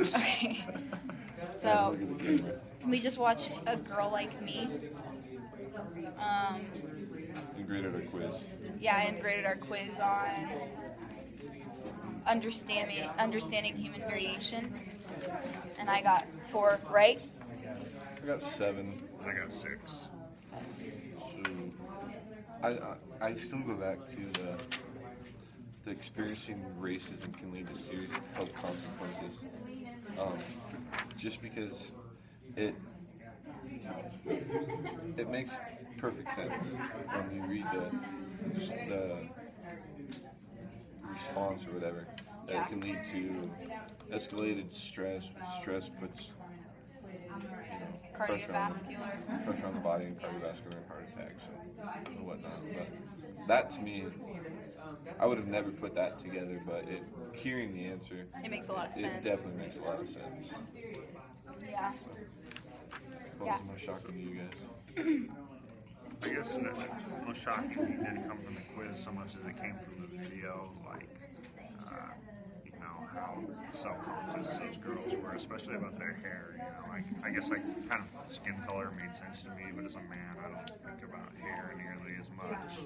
Okay. So we just watched A Girl Like Me. Um, You graded our quiz. yeah, and graded our quiz on understanding human variation, and I got 4 right. I got 7. I got 6. Ooh. I still go back to the experiencing racism can lead to serious health consequences. Just because it it makes perfect sense when you read the response or whatever, that it can lead to escalated stress. Stress puts Cardiovascular. pressure on the body and cardiovascular and heart attacks and whatnot. But that to me, I would have never put that together. But hearing the answer, It makes a lot of it sense. definitely makes a lot of sense. Yeah. What Yeah. was the most shocking to you guys? I guess the most shocking didn't come from the quiz so much as it came from the video, like, how self-conscious those girls were, especially about their hair, like, I guess, like, kind of skin color made sense to me, but as a man, I don't think about hair nearly as much.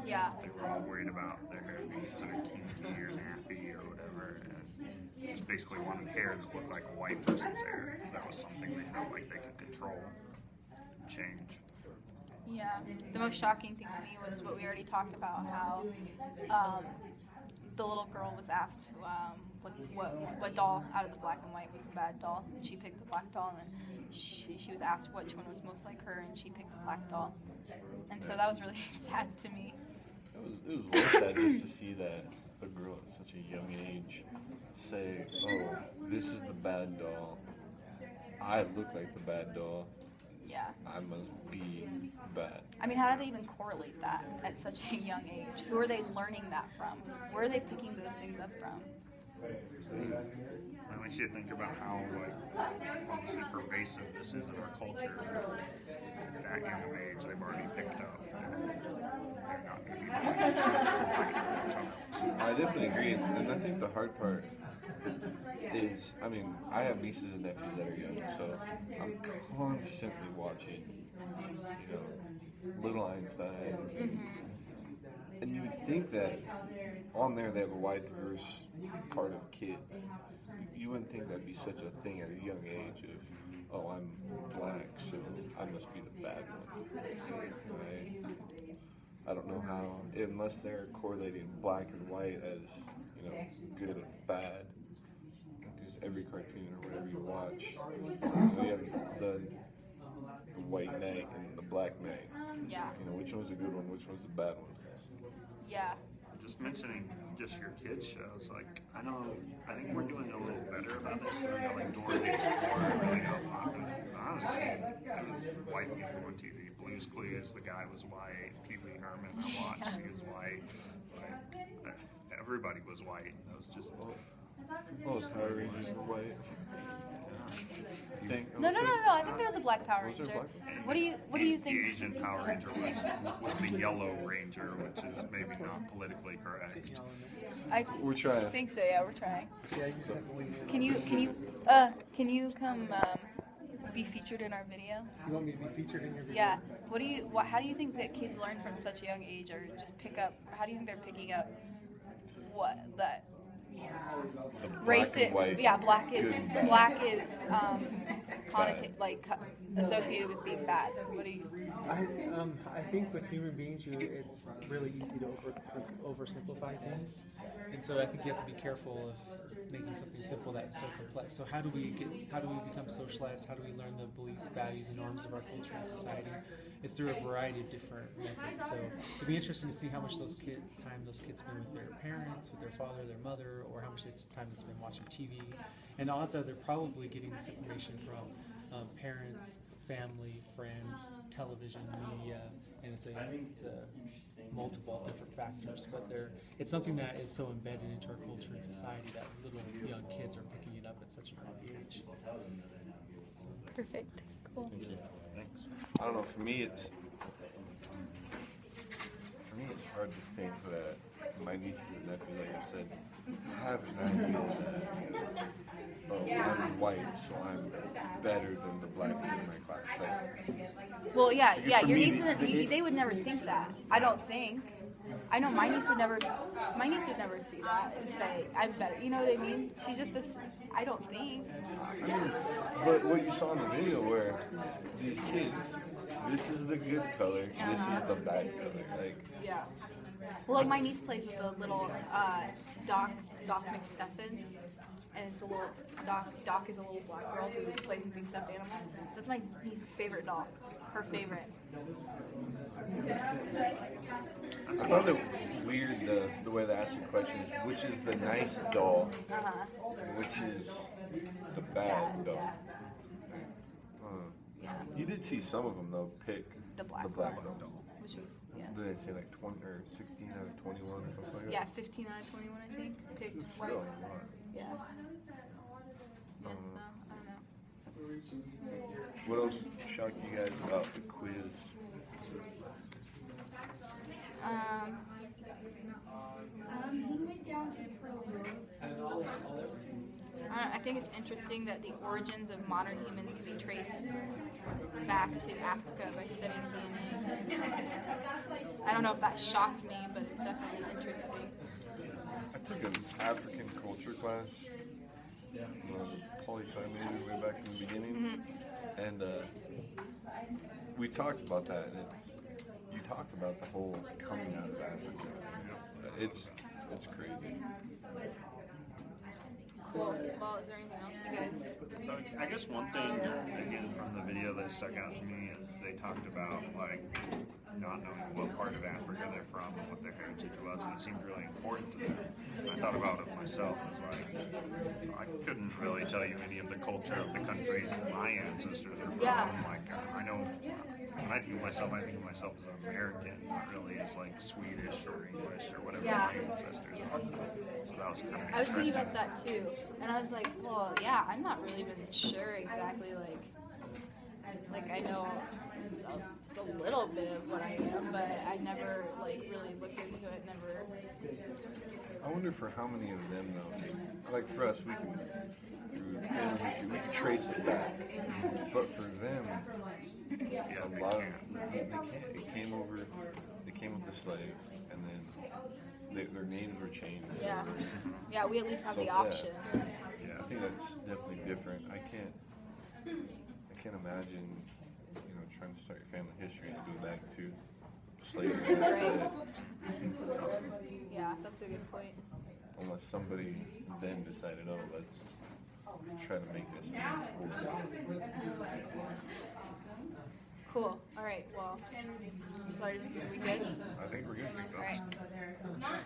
Yeah. They were all worried about their hair being sort of kinky or nappy or whatever, and just basically wanted hair that looked like a white person's hair, because that was something they felt like they could control and change. Yeah. The most shocking thing to me was what we already talked about, how the little girl was asked what doll out of the black and white was the bad doll, and she picked the black doll, and then she was asked which one was most like her, and she picked the black doll. And so that was really sad to me. It was really sad just to see that a girl at such a young age say, "Oh, this is the bad doll. I look like the bad doll. Yeah. I must be bad." I mean, how do they even correlate that at such a young age? Who are they learning that from? Where are they picking those things up from? I want you to think about how obviously pervasive this is in our culture. At that young of age, they've already picked up. They're not going to be able to I definitely agree, and I think the hard part is, I mean, I have nieces and nephews that are young, so I'm constantly watching, Little Einstein. And you would think that on there they have a wide, diverse part of kids. You wouldn't think that'd be such a thing at a young age if, oh, I'm black, so I must be the bad one. Right? I don't know how, unless they're correlating black and white as, good and bad. Because every cartoon or whatever you watch, so you have the white knight and the black knight. Yeah. Which one's the good one, which one's the bad one? Yeah. Just mentioning just your kids shows, like, I think we're doing a little better about this. Like Dora the Explorer really helped me. When I was a kid, it was white people on TV. Blue's Clues, the guy was white. Pee Wee Herman, I watched, he was white. Like, everybody was white. It was just, Power Rangers were white. No. I think there was a black Power Was there Ranger. black? What do you think? The Asian Power Ranger was the Yellow Ranger, which is maybe not politically correct. We're trying. I think so. Yeah, we're trying. Yeah, you just have to leave. Can you come be featured in our video? You want me to be featured in your video? Yeah. How do you think that kids learn from such a young age, or just pick up? How do you think they're picking up what that? The black Race and it, white, yeah. Black is good and bad. like associated with being bad. What do you? I think with human beings, it's really easy to oversimplify things, and so I think you have to be careful of making something simple that's so complex. So how do we become socialized? How do we learn the beliefs, values, and norms of our culture and society? It's through a variety of different methods. So it'd be interesting to see how much those kids spend with their parents, with their father, their mother, or how much time they spend watching TV. And odds are they're probably getting this information from parents, family, friends, television, media, and it's a multiple different factors. But it's something that is so embedded into our culture and society that little young kids are picking it up at such an early age. So. Perfect. Cool. Thank you. Thanks. I don't know. For me, it's hard to think that my nieces and nephews, like you said, have an idea that I'm white, so I'm better than the black kid in my class. Like, Well, yeah, Because yeah. for Your me, nieces, they would never think that. I don't think. I know my niece would never. My niece would never see that and say I'm better. You know what I mean? She's just this. I don't think. I mean, but what you saw in the video where these kids, this is the good color, this is the bad color. Like, Yeah. Well, like my niece plays with a little Doc McStuffins, and it's a little Doc is a little black girl who plays with these stuffed animals. That's my niece's favorite doll. Her favorite. I found it weird the way they asked the questions. Which is the nice doll? And which is the bad doll? Yeah. You did see some of them though pick The black doll. Which was Did they say like 20 or 16 out of 21 or something like that? yeah 15 out of 21 I think. Picked It's white. still a lot. Yeah. Yeah. So I don't know. What else shocked you guys about the quiz? I think it's interesting that the origins of modern humans can be traced back to Africa by studying DNA. I don't know if that shocked me, but it's definitely interesting. I took an African culture class. Poli-sci maybe way back in the beginning, and we talked about that. And you talked about the whole coming out of Africa. It's crazy. Cool. Well, is there anything else you guys? So I guess one thing, again, from the video that stuck out to me is they talked about, like, not knowing what part of Africa they're from and what their heritage was, and it seemed really important to them. And I thought about it myself as, like, I couldn't really tell you any of the culture of the countries my ancestors are from. Yeah. Like, I know, when I think of myself as an American, not really as, like, Swedish or English or whatever Yeah. my ancestors are. So that was kind of I was thinking interesting. about that too, and I was like, well, yeah, I'm not really even sure exactly like I know a little bit of what I am, but I never like really looked into it. Never. I wonder for how many of them though. Like for us, we can through family history, we can trace it back, but for them, a lot of they can't. It came over. They came with the slaves, and then their names were changed. Yeah. Yeah, we at least have So, the yeah. option. Yeah, I think that's definitely different. I can't imagine, trying to start your family history and go back to slavery. Right. Yeah, that's a good point. Unless somebody then decided, oh, let's try to make this move forward. Cool. All right. Well, sorry, we good? I think we're good. All right.